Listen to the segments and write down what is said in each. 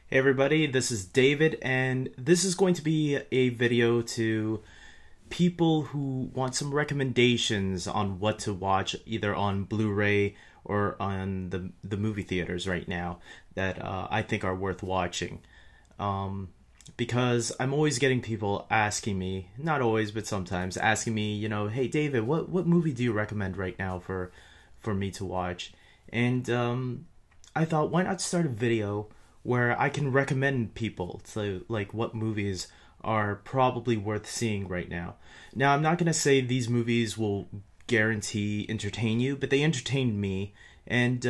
Hey everybody, this is David, and this is going to be a video to people who want some recommendations on what to watch either on Blu-ray or on the movie theaters right now that I think are worth watching. Because I'm always getting people asking me, not always, but sometimes, asking me, hey David, what movie do you recommend right now for me to watch? And I thought, why not start a video where I can recommend people to like what movies are probably worth seeing right now. Now, I'm not gonna say these movies will guarantee entertain you, but they entertained me. And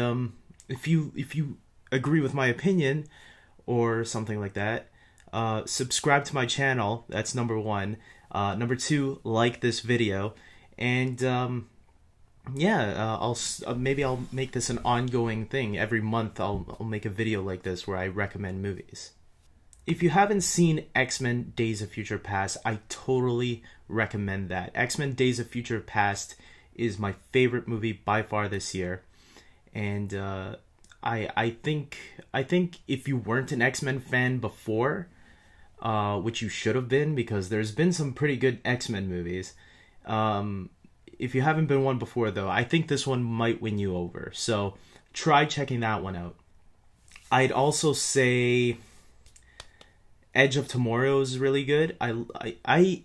if you agree with my opinion or something like that, subscribe to my channel. That's number one. Number two, like this video, and maybe I'll make this an ongoing thing. Every month I'll make a video like this where I recommend movies. If you haven't seen X-Men Days of Future Past, I totally recommend that. X-Men Days of Future Past is my favorite movie by far this year. And I think if you weren't an X-Men fan before, which you should have been because there's been some pretty good X-Men movies, if you haven't been one before, though, I think this one might win you over. So try checking that one out. I'd also say Edge of Tomorrow is really good. I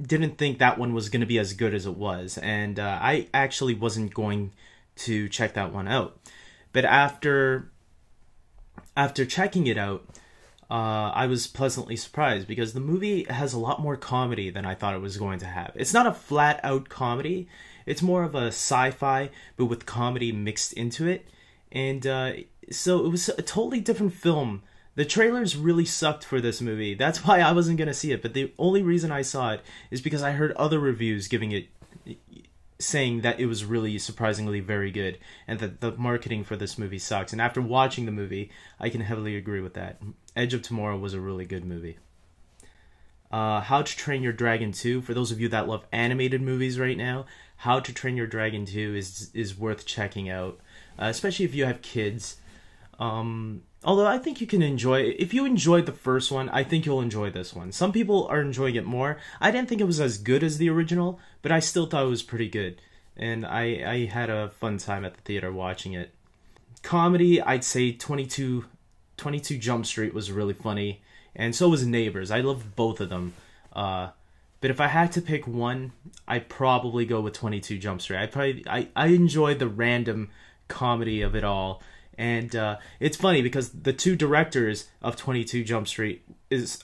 didn't think that one was going to be as good as it was. And I actually wasn't going to check that one out. But after checking it out, I was pleasantly surprised because the movie has a lot more comedy than I thought it was going to have. It's not a flat-out comedy. It's more of a sci-fi, but with comedy mixed into it. And so it was a totally different film. The trailers really sucked for this movie. That's why I wasn't going to see it. But the only reason I saw it is because I heard other reviews saying that it was really surprisingly very good and that the marketing for this movie sucks. And after watching the movie, I can heavily agree with that. Edge of Tomorrow was a really good movie. How to Train Your Dragon 2, for those of you that love animated movies right now, How to Train Your Dragon 2 is worth checking out, especially if you have kids. Although I think you can enjoy it. If you enjoyed the first one, I think you'll enjoy this one. Some people are enjoying it more. I didn't think it was as good as the original, but I still thought it was pretty good. And I had a fun time at the theater watching it. Comedy, I'd say 22 Jump Street was really funny. And so was Neighbors. I loved both of them. But if I had to pick one, I'd probably go with 22 Jump Street. I enjoyed the random comedy of it all. And it's funny because the two directors of 22 Jump Street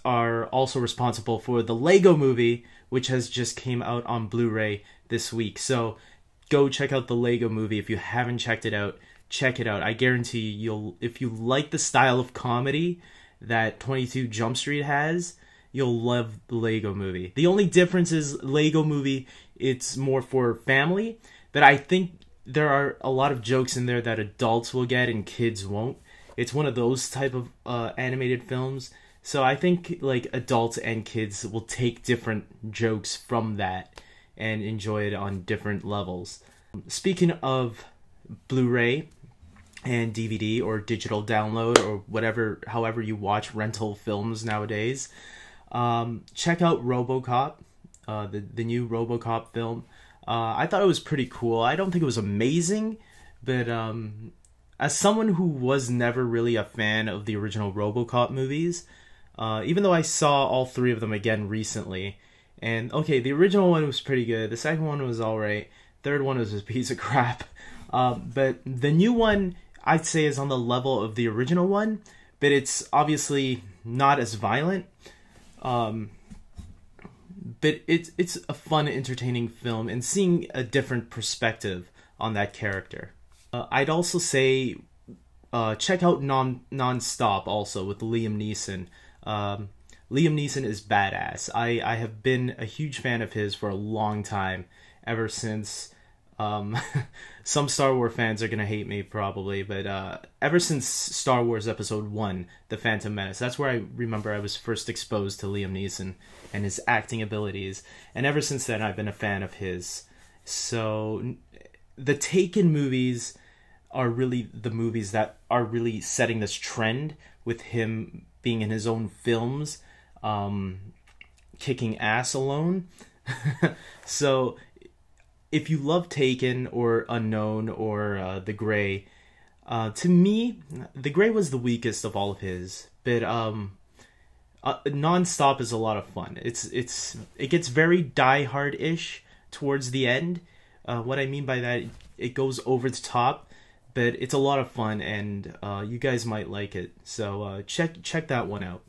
are also responsible for the Lego Movie, which has just came out on Blu-ray this week. So go check out the Lego Movie if you haven't checked it out. Check it out. I guarantee you'll, if you like the style of comedy that 22 Jump Street has, you'll love the Lego Movie. The only difference is Lego Movie, it's more for family, but I think there are a lot of jokes in there that adults will get and kids won't. It's one of those type of animated films. So I think like adults and kids will take different jokes from that and enjoy it on different levels. Speaking of Blu-ray and DVD or digital download or whatever, however you watch rental films nowadays, check out Robocop, the new Robocop film. I thought it was pretty cool. I don't think it was amazing, but as someone who was never really a fan of the original Robocop movies, even though I saw all three of them again recently, and okay, the original one was pretty good, the second one was alright, third one was a piece of crap, but the new one, I'd say, is on the level of the original one, but it's obviously not as violent. But it's a fun, entertaining film, and seeing a different perspective on that character. I'd also say check out NonStop also with Liam Neeson. Liam Neeson is badass. I have been a huge fan of his for a long time, ever since some Star Wars fans are gonna hate me probably, but ever since Star Wars Episode 1, The Phantom Menace, that's where I remember I was first exposed to Liam Neeson and his acting abilities, and ever since then I've been a fan of his. So the Taken movies are really the movies that are really setting this trend with him being in his own films, kicking ass alone. So if you love Taken or Unknown or The Grey, to me, The Grey was the weakest of all of his, but NonStop is a lot of fun. It gets very Die Hard-ish towards the end. What I mean by that, it goes over the top, but it's a lot of fun, and you guys might like it. So check that one out.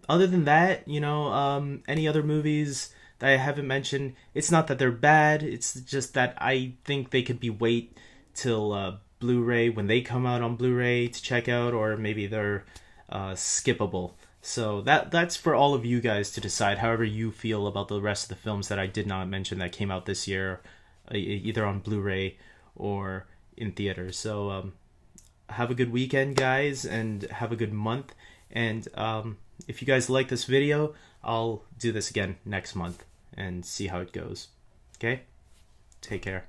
Other than that, any other movies that I haven't mentioned, it's not that they're bad, it's just that I think they could be wait till Blu-ray, when they come out on Blu-ray, to check out, or maybe they're skippable. So that's for all of you guys to decide, however you feel about the rest of the films that I did not mention that came out this year, either on Blu-ray or in theaters. So have a good weekend, guys, and have a good month. And if you guys like this video, I'll do this again next month and see how it goes. Okay? Take care.